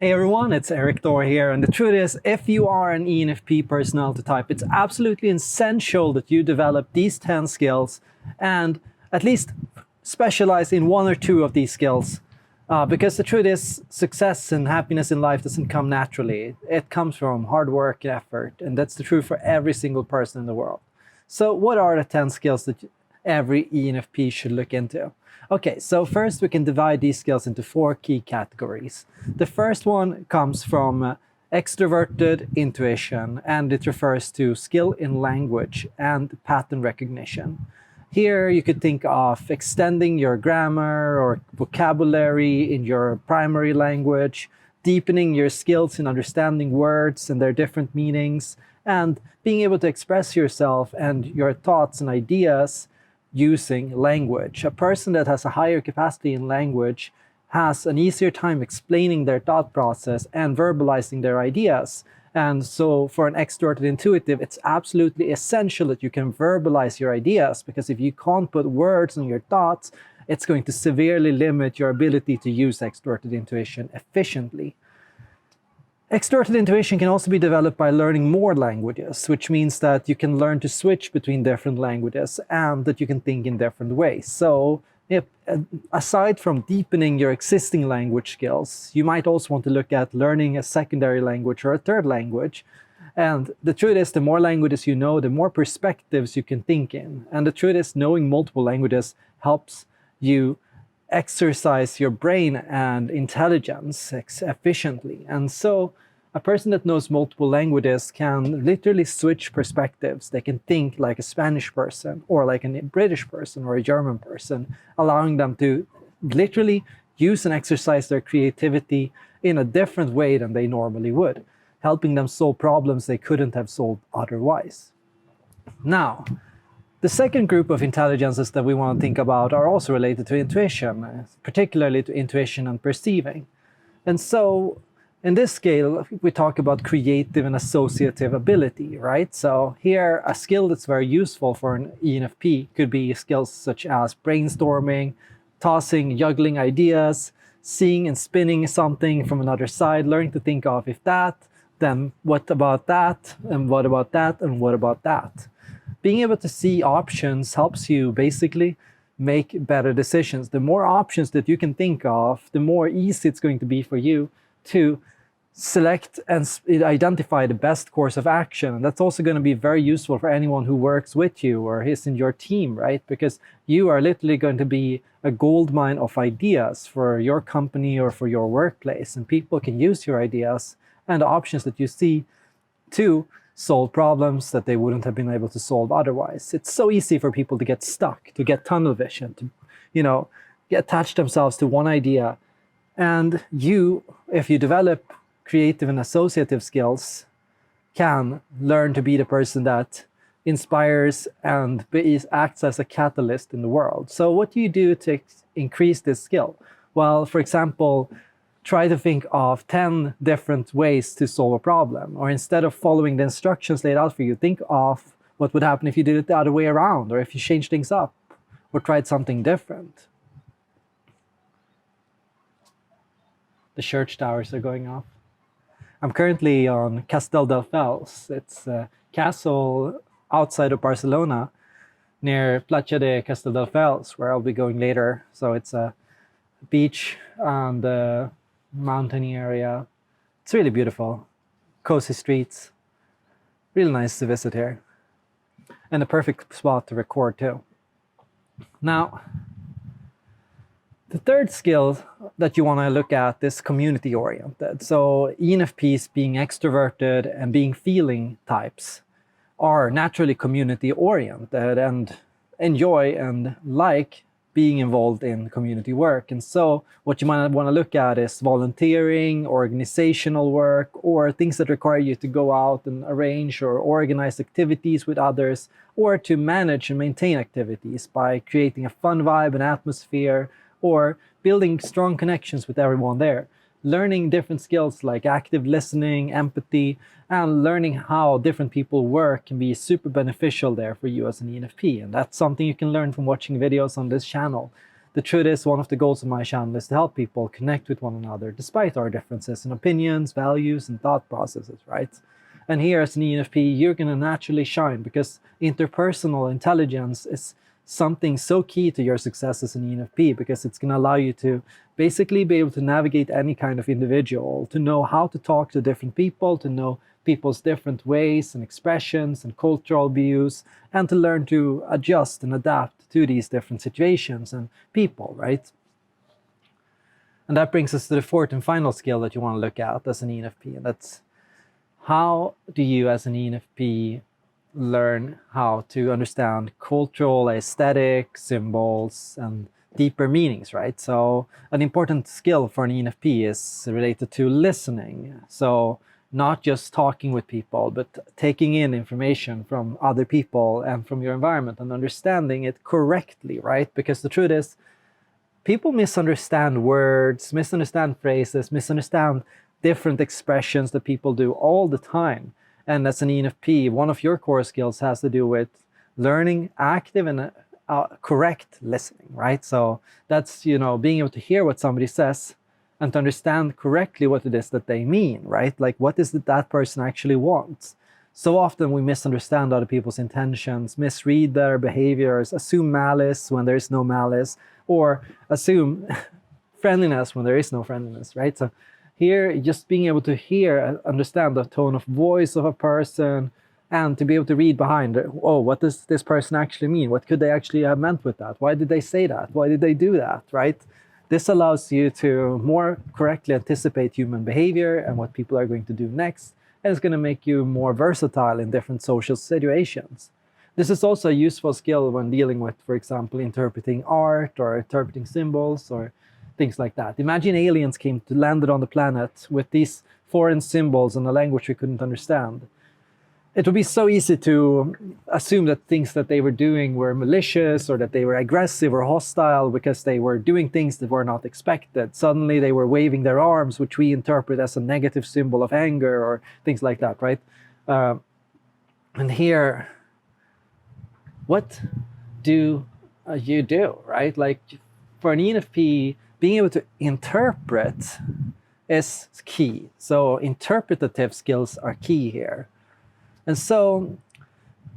Hey everyone, it's Eric Thor here, and the truth is, if you are an ENFP personality type, it's absolutely essential that you develop these 10 skills and at least specialize in one or two of these skills. Because the truth is, success and happiness in life doesn't come naturally. It comes from hard work and effort, and that's the truth for every single person in the world. So what are the 10 skills that every ENFP should look into? Okay, so first we can divide these skills into four key categories. The first one comes from extroverted intuition, and it refers to skill in language and pattern recognition. Here you could think of extending your grammar or vocabulary in your primary language, deepening your skills in understanding words and their different meanings, and being able to express yourself and your thoughts and ideas using language. A person that has a higher capacity in language has an easier time explaining their thought process and verbalizing their ideas. And so for an extroverted intuitive, it's absolutely essential that you can verbalize your ideas, because if you can't put words on your thoughts, it's going to severely limit your ability to use extroverted intuition efficiently. Extroverted intuition can also be developed by learning more languages, which means that you can learn to switch between different languages and that you can think in different ways. So aside from deepening your existing language skills, you might also want to look at learning a secondary language or a third language. And the truth is, the more languages you know, the more perspectives you can think in. And the truth is, knowing multiple languages helps you exercise your brain and intelligence efficiently. And so a person that knows multiple languages can literally switch perspectives. They can think like a Spanish person or like a British person or a German person, allowing them to literally use and exercise their creativity in a different way than they normally would, helping them solve problems they couldn't have solved otherwise. Now, the second group of intelligences that we want to think about are also related to intuition, particularly to intuition and perceiving. And so in this scale, we talk about creative and associative ability, right? So here, a skill that's very useful for an ENFP could be skills such as brainstorming, tossing, juggling ideas, seeing and spinning something from another side, learning to think of if that, then what about that, and what about that, and what about that. Being able to see options helps you basically make better decisions. The more options that you can think of, the more easy it's going to be for you to select and identify the best course of action. And that's also going to be very useful for anyone who works with you or is in your team, right? Because you are literally going to be a goldmine of ideas for your company or for your workplace. And people can use your ideas and the options that you see to solve problems that they wouldn't have been able to solve otherwise. It's so easy for people to get stuck, to get tunnel vision, to, attach themselves to one idea. And you, if you develop creative and associative skills, can learn to be the person that inspires and acts as a catalyst in the world. So what do you do to increase this skill? Well, for example, try to think of 10 different ways to solve a problem. Or instead of following the instructions laid out for you, think of what would happen if you did it the other way around, or if you changed things up, or tried something different. The church towers are going off. I'm currently on Castelldefels. It's a castle outside of Barcelona, near Platja de Castelldefels, where I'll be going later. So it's a beach and mountainy area. It's really beautiful. Cozy streets. Really nice to visit here. And a perfect spot to record too. Now, the third skill that you want to look at is community oriented. So ENFPs, being extroverted and being feeling types, are naturally community oriented and enjoy and like being involved in community work. And so what you might want to look at is volunteering, organizational work, or things that require you to go out and arrange or organize activities with others, or to manage and maintain activities by creating a fun vibe and atmosphere, or building strong connections with everyone there. Learning different skills like active listening, empathy, and learning how different people work can be super beneficial there for you as an ENFP. And that's something you can learn from watching videos on this channel. the truth is, one of the goals of my channel is to help people connect with one another despite our differences in opinions, values, and thought processes, right? And here as an ENFP, you're going to naturally shine because interpersonal intelligence is something so key to your success as an ENFP, because it's going to allow you to basically be able to navigate any kind of individual, to know how to talk to different people, to know people's different ways and expressions and cultural views, and to learn to adjust and adapt to these different situations and people, right? And that brings us to the fourth and final skill that you want to look at as an ENFP, and that's how do you as an ENFP learn how to understand cultural, aesthetic, symbols, and deeper meanings, right? So an important skill for an ENFP is related to listening. So not just talking with people, but taking in information from other people and from your environment and understanding it correctly, right? Because the truth is, people misunderstand words, misunderstand phrases, misunderstand different expressions that people do all the time. And as an ENFP, one of your core skills has to do with learning active and correct listening, right? So that's, being able to hear what somebody says and to understand correctly what it is that they mean, right? Like, what is it that person actually wants? So often we misunderstand other people's intentions, misread their behaviors, assume malice when there is no malice, or assume friendliness when there is no friendliness, right? So here, just being able to hear, understand the tone of voice of a person, and to be able to read behind, oh, what does this person actually mean? What could they actually have meant with that? Why did they say that? Why did they do that, right? This allows you to more correctly anticipate human behavior and what people are going to do next, and it's going to make you more versatile in different social situations. This is also a useful skill when dealing with, for example, interpreting art or interpreting symbols or things like that. Imagine aliens landed on the planet with these foreign symbols in a language we couldn't understand. It would be so easy to assume that things that they were doing were malicious or that they were aggressive or hostile because they were doing things that were not expected. Suddenly they were waving their arms, which we interpret as a negative symbol of anger or things like that, right? And here, what do you do, right? Like, for an ENFP, being able to interpret is key. So interpretative skills are key here. And so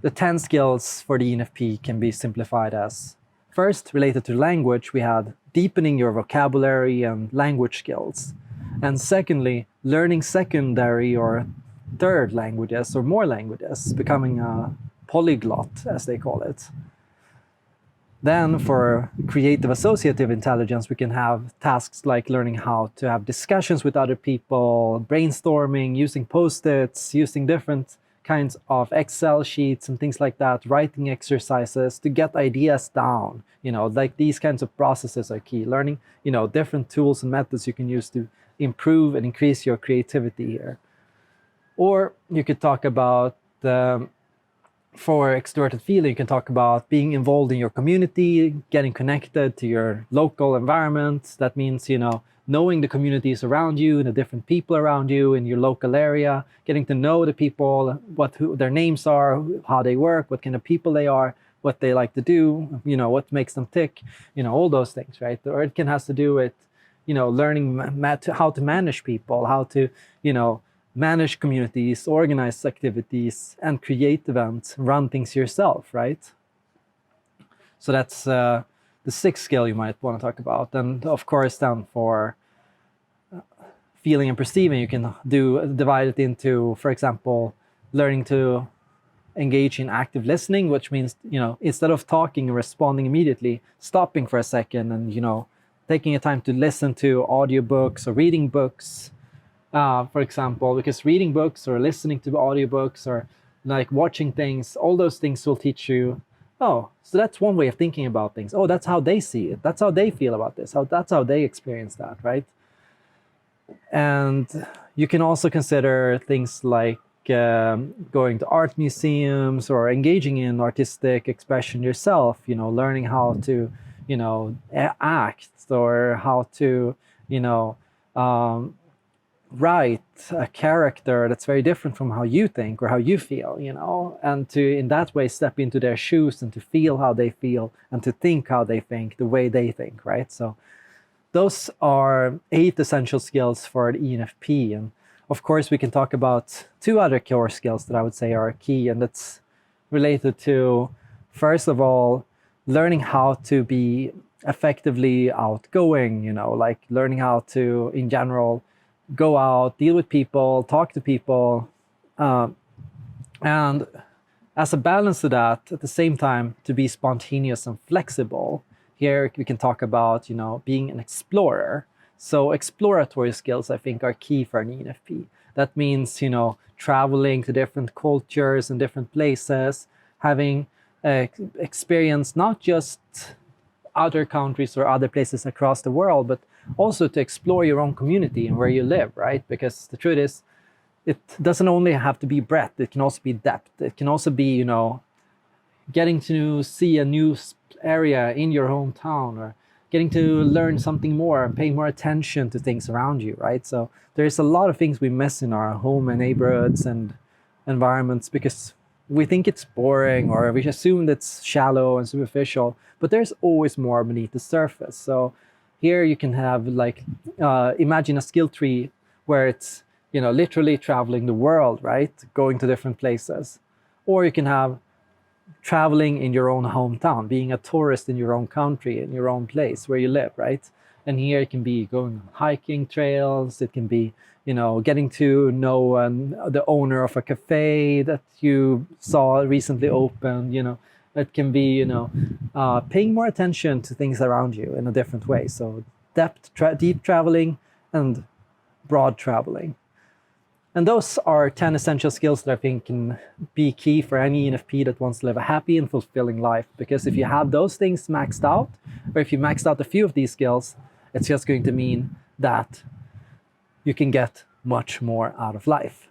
the 10 skills for the ENFP can be simplified as, first, related to language, we had deepening your vocabulary and language skills. And secondly, learning secondary or third languages or more languages, becoming a polyglot, as they call it. Then for creative associative intelligence, we can have tasks like learning how to have discussions with other people, brainstorming, using post-its, using different kinds of Excel sheets and things like that, writing exercises to get ideas down. Like these kinds of processes are key. Learning, different tools and methods you can use to improve and increase your creativity here. Or you could talk about for extroverted feeling, you can talk about being involved in your community, getting connected to your local environment. That means, knowing the communities around you, the different people around you in your local area, getting to know the people, who their names are, how they work, what kind of people they are, what they like to do, what makes them tick, all those things, right? Or it can has to do with, learning how to manage people, how to, manage communities, organize activities, and create events, run things yourself, right? So that's the sixth skill you might want to talk about. And of course, then for feeling and perceiving, you can divide it into, for example, learning to engage in active listening, which means, instead of talking and responding immediately, stopping for a second and, taking a time to listen to audiobooks or reading books, for example, because reading books or listening to audiobooks or like watching things, all those things will teach you, oh, so that's one way of thinking about things. Oh, that's how they see it. That's how they feel about this. That's how they experience that, right? And you can also consider things like going to art museums or engaging in artistic expression yourself, learning how to, act or how to, write a character that's very different from how you think or how you feel, you know, and to in that way step into their shoes and to feel how they feel and to think how they think the way they think, right? So those are 8 essential skills for an ENFP. And of course, we can talk about 2 other core skills that I would say are key, and that's related to, first of all, learning how to be effectively outgoing, you know, like learning how to, in general, go out, deal with people, talk to people, and as a balance to that, at the same time, to be spontaneous and flexible. Here we can talk about, you know, being an explorer. So exploratory skills, I think, are key for an ENFP. That means, you know, traveling to different cultures and different places, having experience not just other countries or other places across the world, but also to explore your own community and where you live, right? Because the truth is, it doesn't only have to be breadth, it can also be depth. It can also be, you know, getting to see a new area in your hometown, or getting to learn something more and pay more attention to things around you, right? So there's a lot of things we miss in our home and neighborhoods and environments because we think it's boring or we assume it's shallow and superficial, but there's always more beneath the surface. So here you can have like, imagine a skill tree where it's, you know, literally traveling the world, right? Going to different places. Or you can have traveling in your own hometown, being a tourist in your own country, in your own place where you live, right? And here it can be going on hiking trails. It can be, you know, getting to know the owner of a cafe that you saw recently open, you know. It can be, you know, paying more attention to things around you in a different way. So deep traveling and broad traveling. And those are 10 essential skills that I think can be key for any ENFP that wants to live a happy and fulfilling life. Because if you have those things maxed out, or if you maxed out a few of these skills, it's just going to mean that you can get much more out of life.